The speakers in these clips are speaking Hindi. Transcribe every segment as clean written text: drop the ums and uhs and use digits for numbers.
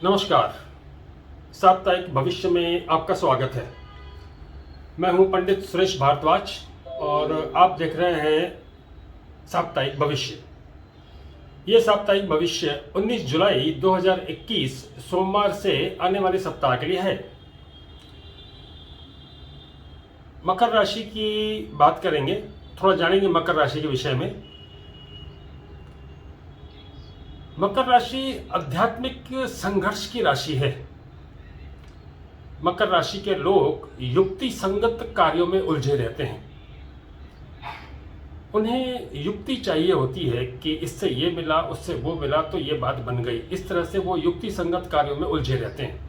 नमस्कार। साप्ताहिक भविष्य में आपका स्वागत है। मैं हूं पंडित सुरेश भारद्वाज और आप देख रहे हैं साप्ताहिक भविष्य। ये साप्ताहिक भविष्य 19 जुलाई 2021 सोमवार से आने वाले सप्ताह के लिए है। मकर राशि की बात करेंगे, थोड़ा जानेंगे मकर राशि के विषय में। मकर राशि आध्यात्मिक संघर्ष की राशि है। मकर राशि के लोग युक्ति संगत कार्यों में उलझे रहते हैं। उन्हें युक्ति चाहिए होती है कि इससे ये मिला, उससे वो मिला तो ये बात बन गई। इस तरह से वो युक्ति संगत कार्यों में उलझे रहते हैं।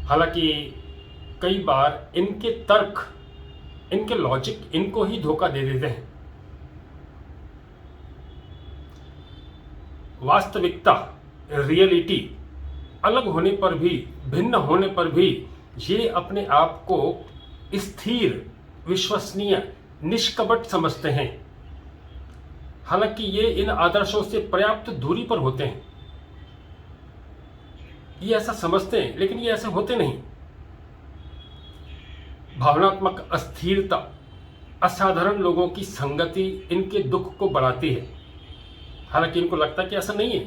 हालांकि कई बार इनके तर्क, इनके लॉजिक इनको ही धोखा दे देते हैं। वास्तविकता, रियलिटी अलग होने पर भी, भिन्न होने पर भी ये अपने आप को स्थिर, विश्वसनीय, निष्कपट समझते हैं। हालांकि ये इन आदर्शों से पर्याप्त दूरी पर होते हैं। ये ऐसा समझते हैं लेकिन ये ऐसे होते नहीं। भावनात्मक अस्थिरता, असाधारण लोगों की संगति इनके दुख को बढ़ाती है। हालांकि इनको लगता है कि ऐसा नहीं है।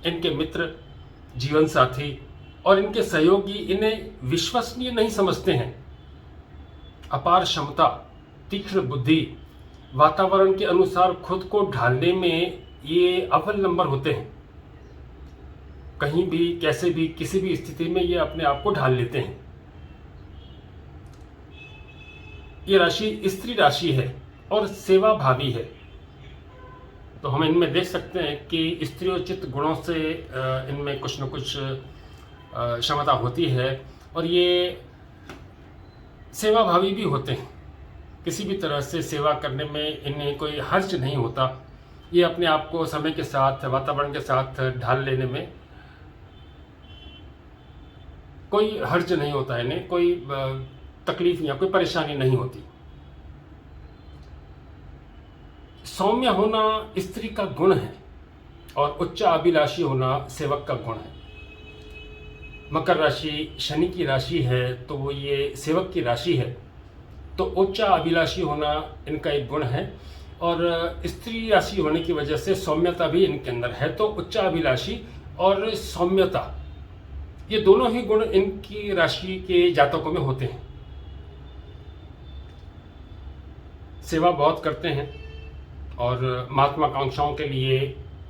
इनके मित्र, जीवन साथी और इनके सहयोगी इन्हें विश्वसनीय नहीं समझते हैं। अपार क्षमता, तीक्ष्ण बुद्धि, वातावरण के अनुसार खुद को ढालने में ये अव्वल नंबर होते हैं। कहीं भी, कैसे भी, किसी भी स्थिति में ये अपने आप को ढाल लेते हैं। ये राशि स्त्री राशि है और सेवा भावी है। तो हम इनमें देख सकते हैं कि स्त्रीयोचित गुणों से इनमें कुछ न कुछ क्षमता होती है और ये सेवा भावी भी होते हैं। किसी भी तरह से सेवा करने में इन्हें कोई हर्ज नहीं होता। ये अपने आप को समय के साथ, वातावरण के साथ ढाल लेने में कोई हर्ज नहीं होता है। इन्हें कोई तकलीफ या कोई परेशानी नहीं होती। सौम्य होना स्त्री का गुण है और उच्च अभिलाषी होना सेवक का गुण है। मकर राशि शनि की राशि है तो वो ये सेवक की राशि है, तो उच्च अभिलाषी होना इनका एक गुण है और स्त्री राशि होने की वजह से सौम्यता भी इनके अंदर है। तो उच्च अभिलाषी और सौम्यता, ये दोनों ही गुण इनकी राशि के जातकों में होते हैं। सेवा बहुत करते हैं और महत्वाकांक्षाओं के लिए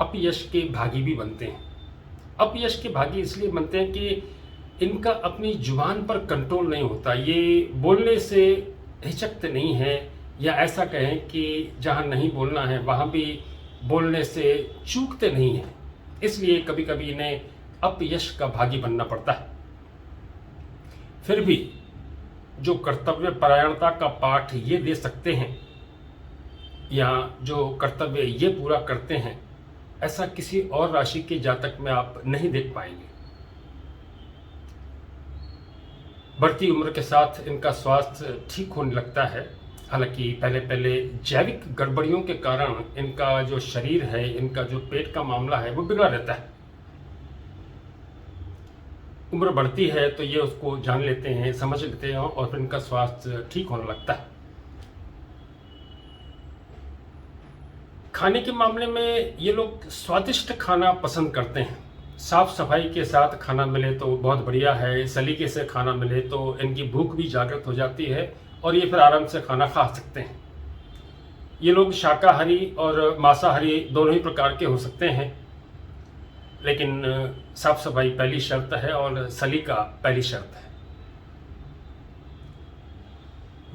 अपयश के भागी भी बनते हैं। अपयश के भागी इसलिए बनते हैं कि इनका अपनी जुबान पर कंट्रोल नहीं होता। ये बोलने से हिचकते नहीं हैं, या ऐसा कहें कि जहाँ नहीं बोलना है वहाँ भी बोलने से चूकते नहीं हैं। इसलिए कभी कभी इन्हें अपयश का भागी बनना पड़ता है। फिर भी जो कर्तव्य परायणता का पाठ ये दे सकते हैं या जो कर्तव्य ये पूरा करते हैं, ऐसा किसी और राशि के जातक में आप नहीं देख पाएंगे। बढ़ती उम्र के साथ इनका स्वास्थ्य ठीक होने लगता है। हालांकि पहले पहले जैविक गड़बड़ियों के कारण इनका जो शरीर है, इनका जो पेट का मामला है वो बिगड़ा रहता है। उम्र बढ़ती है तो ये उसको जान लेते हैं, समझ लेते हैं और फिर इनका स्वास्थ्य ठीक होने लगता है। खाने के मामले में ये लोग स्वादिष्ट खाना पसंद करते हैं। साफ सफाई के साथ खाना मिले तो बहुत बढ़िया है। सलीके से खाना मिले तो इनकी भूख भी जागृत हो जाती है और ये फिर आराम से खाना खा सकते हैं। ये लोग शाकाहारी और मांसाहारी दोनों ही प्रकार के हो सकते हैं, लेकिन साफ सफाई पहली शर्त है और सलीका पहली शर्त है।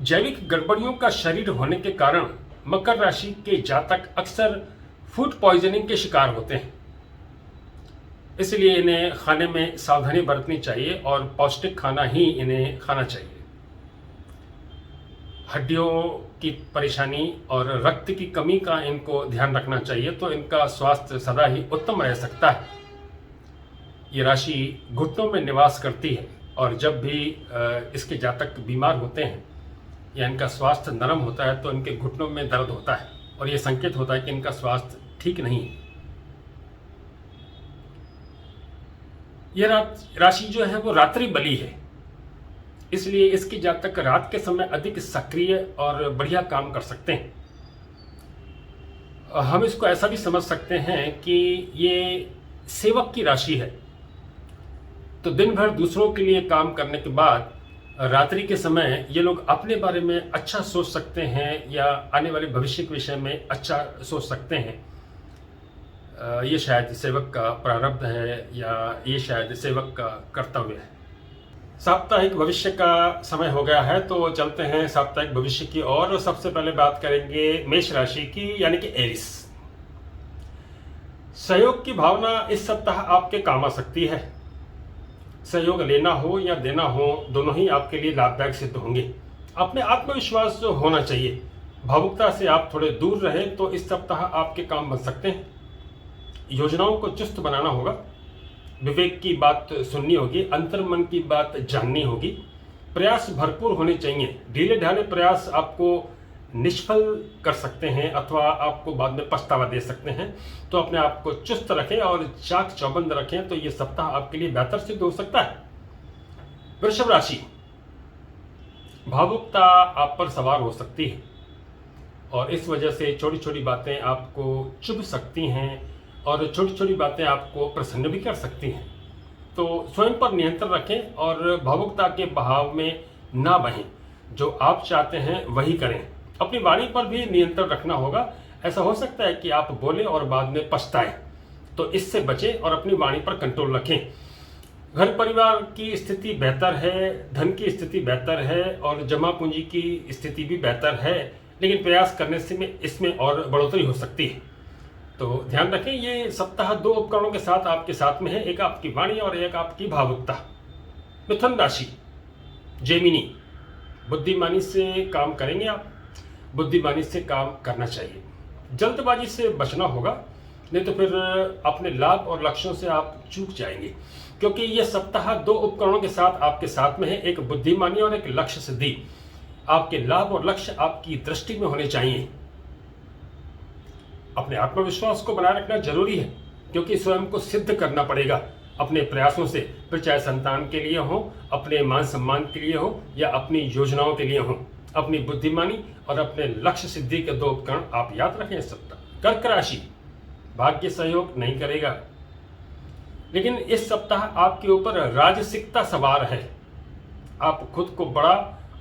जैविक गड़बड़ियों का शरीर होने के कारण मकर राशि के जातक अक्सर फूड पॉइजनिंग के शिकार होते हैं। इसलिए इन्हें खाने में सावधानी बरतनी चाहिए और पौष्टिक खाना ही इन्हें खाना चाहिए। हड्डियों की परेशानी और रक्त की कमी का इनको ध्यान रखना चाहिए, तो इनका स्वास्थ्य सदा ही उत्तम रह सकता है। ये राशि घुटनों में निवास करती है और जब भी इसके जातक बीमार होते हैं या इनका स्वास्थ्य नरम होता है तो इनके घुटनों में दर्द होता है और ये संकेत होता है कि इनका स्वास्थ्य ठीक नहीं है। यह राशि जो है वो रात्रि बली है, इसलिए इसकी जातक रात के समय अधिक सक्रिय और बढ़िया काम कर सकते हैं। हम इसको ऐसा भी समझ सकते हैं कि ये सेवक की राशि है, तो दिन भर दूसरों के लिए काम करने के बाद रात्रि के समय ये लोग अपने बारे में अच्छा सोच सकते हैं या आने वाले भविष्य के विषय में अच्छा सोच सकते हैं। ये शायद सेवक का प्रारब्ध है या ये शायद सेवक का कर्तव्य है। साप्ताहिक भविष्य का समय हो गया है, तो चलते हैं साप्ताहिक भविष्य की और सबसे पहले बात करेंगे मेष राशि की, यानी कि एरिस। सहयोग की भावना इस सप्ताह आपके काम आ सकती है। सहयोग लेना हो या देना हो, दोनों ही आपके लिए लाभदायक सिद्ध होंगे। अपने आत्मविश्वास होना चाहिए। भावुकता से आप थोड़े दूर रहें तो इस सप्ताह आपके काम बन सकते हैं। योजनाओं को चुस्त बनाना होगा, विवेक की बात सुननी होगी, अंतर्मन की बात जाननी होगी। प्रयास भरपूर होने चाहिए। ढीले ढाले प्रयास आपको निष्फल कर सकते हैं अथवा आपको बाद में पछतावा दे सकते हैं, तो अपने आप को चुस्त रखें और चाक चौबंद रखें, तो ये सप्ताह आपके लिए बेहतर सिद्ध हो सकता है। वृषभ राशि, भावुकता आप पर सवार हो सकती है और इस वजह से छोटी छोटी बातें आपको चुभ सकती हैं और छोटी छोटी बातें आपको प्रसन्न भी कर सकती हैं। तो स्वयं पर नियंत्रण रखें और भावुकता के बहाव में ना बहें। जो आप चाहते हैं वही करें। अपनी वाणी पर भी नियंत्रण रखना होगा। ऐसा हो सकता है कि आप बोलें और बाद में पछताएं, तो इससे बचें और अपनी वाणी पर कंट्रोल रखें। घर परिवार की स्थिति बेहतर है, धन की स्थिति बेहतर है और जमा पूंजी की स्थिति भी बेहतर है, लेकिन प्रयास करने से इसमें और बढ़ोतरी हो सकती है। तो ध्यान रखें, ये सप्ताह दो उपकरणों के साथ आपके साथ में है, एक आपकी वाणी और एक आपकी भावुकता। मिथुन राशि, जेमिनी, बुद्धिमानी से काम करेंगे आप। बुद्धिमानी से काम करना चाहिए। जल्दबाजी से बचना होगा, नहीं तो फिर अपने लाभ और लक्ष्यों से आप चूक जाएंगे, क्योंकि यह सप्ताह दो उपकरणों के साथ आपके साथ में है, एक बुद्धिमानी और एक लक्ष्य सिद्धि। आपके लाभ और लक्ष्य आपकी दृष्टि में होने चाहिए। अपने आत्मविश्वास को बनाए रखना जरूरी है, क्योंकि स्वयं को सिद्ध करना पड़ेगा अपने प्रयासों से, फिर चाहे संतान के लिए हो, अपने मान सम्मान के लिए हो या अपनी योजनाओं के लिए हो। अपनी बुद्धिमानी और अपने लक्ष्य सिद्धि के दो उपकरण आप याद रखें इस सप्ताह। कर्क राशि, भाग्य सहयोग नहीं करेगा, लेकिन इस सप्ताह आपके ऊपर राजसिकता सवार है। आप खुद को बड़ा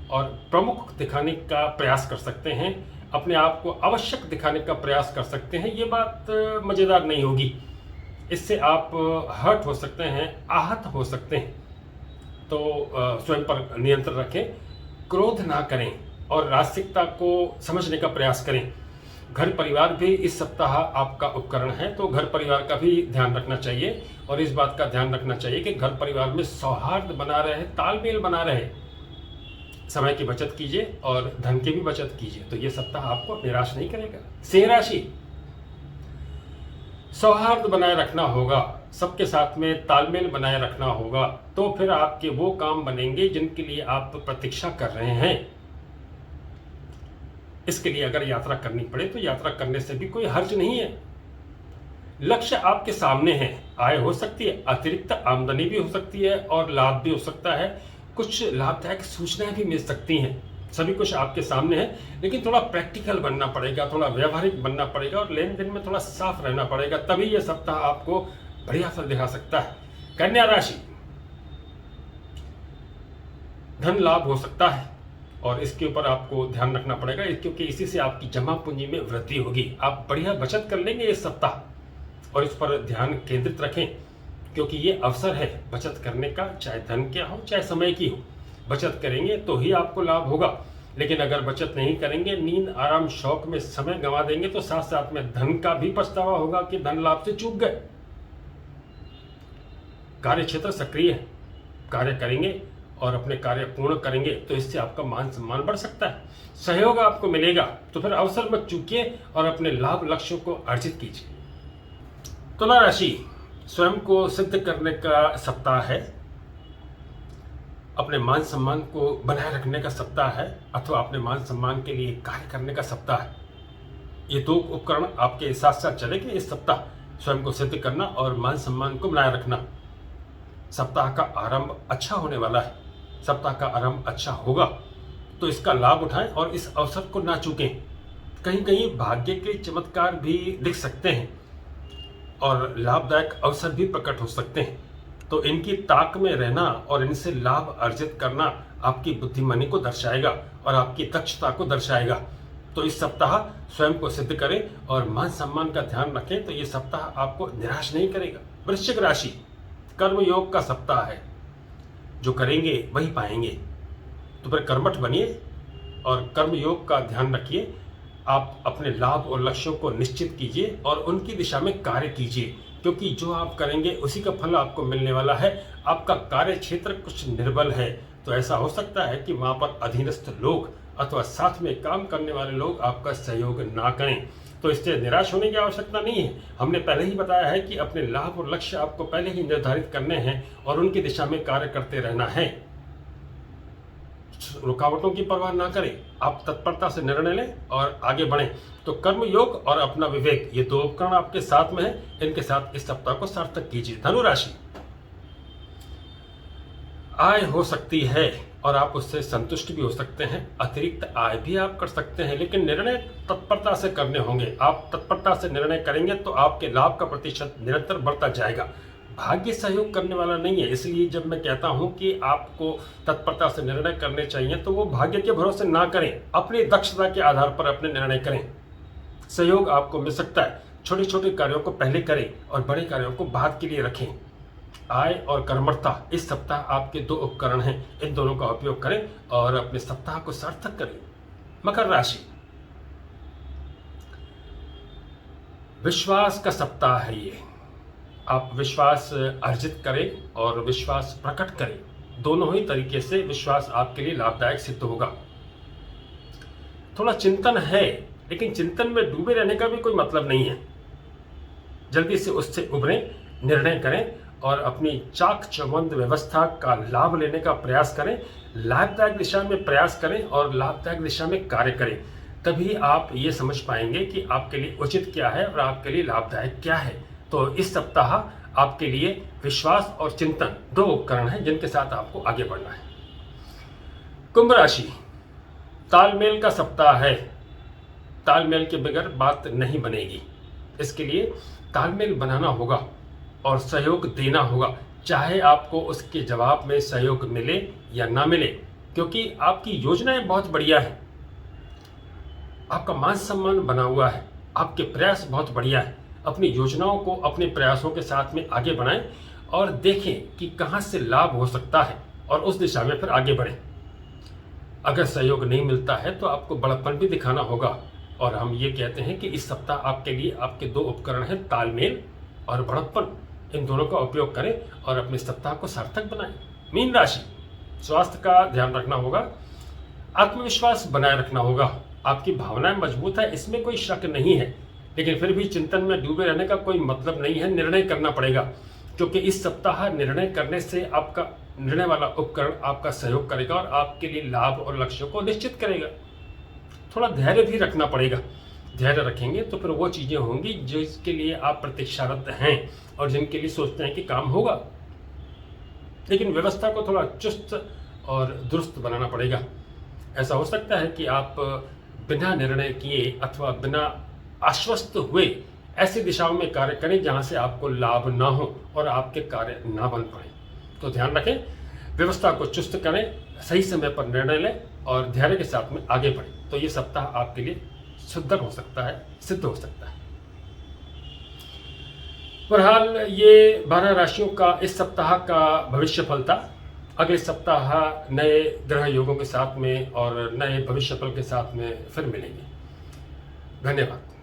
और प्रमुख दिखाने का प्रयास कर सकते हैं, अपने आप को आवश्यक दिखाने का प्रयास कर सकते हैं। ये बात मज़ेदार नहीं होगी, इससे आप हर्ट हो सकते हैं, आहत हो सकते हैं। तो स्वयं पर नियंत्रण रखें, क्रोध ना करें और राजसिकता को समझने का प्रयास करें। घर परिवार भी इस सप्ताह आपका उपकरण है, तो घर परिवार का भी ध्यान रखना चाहिए और इस बात का ध्यान रखना चाहिए कि घर परिवार में सौहार्द बना रहे, तालमेल बना रहे। समय की बचत कीजिए और धन की भी बचत कीजिए, तो ये सप्ताह आपको निराश नहीं करेगा। सिंह राशि, सौहार्द बनाए रखना होगा, सबके साथ में तालमेल बनाए रखना होगा, तो फिर आपके वो काम बनेंगे जिनके लिए आप प्रतीक्षा कर रहे हैं। इसके लिए अगर यात्रा करनी पड़े तो यात्रा करने से भी कोई हर्ज नहीं है। लक्ष्य आपके सामने है, आय हो सकती है, अतिरिक्त आमदनी भी हो सकती है और लाभ भी हो सकता है। कुछ लाभदायक सूचनाएं भी मिल सकती हैं। सभी कुछ आपके सामने है, लेकिन थोड़ा प्रैक्टिकल बनना पड़ेगा, थोड़ा व्यवहारिक बनना पड़ेगा और लेन देन में थोड़ा साफ रहना पड़ेगा, तभी यह सप्ताह आपको बढ़िया फल दिखा सकता है। कन्या राशि, धन लाभ हो सकता है और इसके ऊपर आपको ध्यान रखना पड़ेगा, क्योंकि इसी से आपकी जमा पूंजी में वृद्धि होगी। आप बढ़िया बचत कर लेंगे इस सप्ताह और इस पर ध्यान केंद्रित रखें, क्योंकि ये अवसर है बचत करने का, चाहे धन क्या हो चाहे समय की हो। बचत करेंगे तो ही आपको लाभ होगा, लेकिन अगर बचत नहीं करेंगे, नींद आराम शौक में समय गंवा देंगे, तो साथ साथ में धन का भी पछतावा होगा कि धन लाभ से चूक गए। कार्य क्षेत्र सक्रिय है, कार्य करेंगे और अपने कार्य पूर्ण करेंगे, तो इससे आपका मान सम्मान बढ़ सकता है। सहयोग आपको मिलेगा, तो फिर अवसर मत चूकिए और अपने लाभ लक्ष्यों को अर्जित कीजिए। तुला राशि, स्वयं को सिद्ध करने का सप्ताह है, अपने मान सम्मान को बनाए रखने का सप्ताह है, अथवा अपने मान सम्मान के लिए कार्य करने का सप्ताह है। ये दो उपकरण आपके साथ साथ चलेंगे इस सप्ताह, स्वयं को सिद्ध करना और मान सम्मान को बनाए रखना। सप्ताह का आरंभ अच्छा होने वाला है, सप्ताह का आरंभ अच्छा होगा, तो इसका लाभ उठाएं और इस अवसर को ना चूकें। कहीं कहीं भाग्य के चमत्कार भी दिख सकते हैं और लाभदायक अवसर भी प्रकट हो सकते हैं, तो इनकी ताक में रहना और इनसे लाभ अर्जित करना आपकी बुद्धिमानी को दर्शाएगा और आपकी दक्षता को दर्शाएगा। तो इस सप्ताह स्वयं को सिद्ध करें और मान सम्मान का ध्यान रखें, तो ये सप्ताह आपको निराश नहीं करेगा। वृश्चिक राशि, कर्म योग का सप्ताह है, जो करेंगे वही पाएंगे। तो फिर कर्मठ बनिए और कर्म योग का ध्यान रखिए। आप अपने लाभ और लक्ष्यों को निश्चित कीजिए और उनकी दिशा में कार्य कीजिए, क्योंकि जो आप करेंगे उसी का फल आपको मिलने वाला है। आपका कार्य क्षेत्र कुछ निर्बल है, तो ऐसा हो सकता है कि वहाँ पर अधीनस्थ लोग अथवा साथ में काम करने वाले लोग आपका सहयोग ना करें, तो इससे निराश होने की आवश्यकता नहीं है। हमने पहले ही बताया है कि अपने लाभ और लक्ष्य आपको पहले ही निर्धारित करने हैं और उनकी दिशा में कार्य करते रहना है। रुकावटों की परवाह ना करें, आप तत्परता से निर्णय लें और आगे बढ़ें। तो कर्म योग और अपना विवेक, ये दो उपकरण आपके साथ में है, इनके साथ इस सप्ताह को सार्थक कीजिए। धनु राशि, आय हो सकती है और आप उससे संतुष्ट भी हो सकते हैं, अतिरिक्त आय भी आप कर सकते हैं, लेकिन निर्णय तत्परता से करने होंगे। आप तत्परता से निर्णय करेंगे तो आपके लाभ का प्रतिशत निरंतर बढ़ता जाएगा। भाग्य सहयोग करने वाला नहीं है, इसलिए जब मैं कहता हूं कि आपको तत्परता से निर्णय करने चाहिए, तो वो भाग्य के भरोसे ना करें, अपनी दक्षता के आधार पर अपने निर्णय करें। सहयोग आपको मिल सकता है, छोटे छोटे कार्यों को पहले करें और बड़े कार्यों को बाद के लिए रखें। आय और कर्मठता, इस सप्ताह आपके दो उपकरण हैं, इन दोनों का उपयोग करें और अपने सप्ताह को सार्थक करें। मकर राशि, विश्वास का सप्ताह है ये। आप विश्वास अर्जित करें और विश्वास प्रकट करें, दोनों ही तरीके से विश्वास आपके लिए लाभदायक सिद्ध होगा। थोड़ा चिंतन है, लेकिन चिंतन में डूबे रहने का भी कोई मतलब नहीं है। जल्दी से उससे उभरें, निर्णय करें और अपनी चाक चौबंद व्यवस्था का लाभ लेने का प्रयास करें। लाभदायक दिशा में प्रयास करें और लाभदायक दिशा में कार्य करें, तभी आप ये समझ पाएंगे कि आपके लिए उचित क्या है और आपके लिए लाभदायक क्या है। तो इस सप्ताह आपके लिए विश्वास और चिंतन दो उपकरण हैं, जिनके साथ आपको आगे बढ़ना है। कुंभ राशि, तालमेल का सप्ताह है। तालमेल के बगैर बात नहीं बनेगी, इसके लिए तालमेल बनाना होगा और सहयोग देना होगा, चाहे आपको उसके जवाब में सहयोग मिले या ना मिले, क्योंकि आपकी योजनाएं बहुत बढ़िया है, आपका मान सम्मान बना हुआ है, आपके प्रयास बहुत बढ़िया है। अपनी योजनाओं को अपने प्रयासों के साथ में आगे बढ़ाएं और देखें कि कहां से लाभ हो सकता है और उस दिशा में फिर आगे बढ़ें। अगर सहयोग नहीं मिलता है तो आपको बड़प्पन भी दिखाना होगा, और हम ये कहते हैं कि इस सप्ताह आपके लिए आपके दो उपकरण हैं, तालमेल और बड़प्पन। इन दोनों का उपयोग करें और अपने सप्ताह को सार्थक बनाएं। मीन राशि, स्वास्थ्य का ध्यान रखना होगा, आत्मविश्वास बनाए रखना होगा। आपकी भावनाएं मजबूत है, इसमें कोई शक नहीं है, लेकिन फिर भी चिंतन में डूबे रहने का कोई मतलब नहीं है। निर्णय करना पड़ेगा, क्योंकि इस सप्ताह निर्णय करने से आपका निर्णय वाला उपकरण आपका सहयोग करेगा और आपके लिए लाभ और लक्ष्यों को निश्चित करेगा। थोड़ा धैर्य भी रखना पड़ेगा, धैर्य रखेंगे तो फिर वो चीजें होंगी जिसके लिए आप प्रतीक्षारत हैं और जिनके लिए सोचते हैं कि काम होगा। लेकिन व्यवस्था को थोड़ा चुस्त और दुरुस्त बनाना पड़ेगा। ऐसा हो सकता है कि आप बिना निर्णय किए अथवा बिना आश्वस्त हुए ऐसी दिशाओं में कार्य करें जहां से आपको लाभ ना हो और आपके कार्य ना बन पाए। तो ध्यान रखें, व्यवस्था को चुस्त करें, सही समय पर निर्णय लें और धैर्य के साथ में आगे बढ़ें। तो ये सप्ताह आपके लिए सुंदर हो सकता है, सिद्ध हो सकता है। बहरहाल ये 12 राशियों का इस सप्ताह का भविष्य फल था। अगले सप्ताह नए ग्रह योगों के साथ में और नए भविष्य फल के साथ में फिर मिलेंगे। धन्यवाद।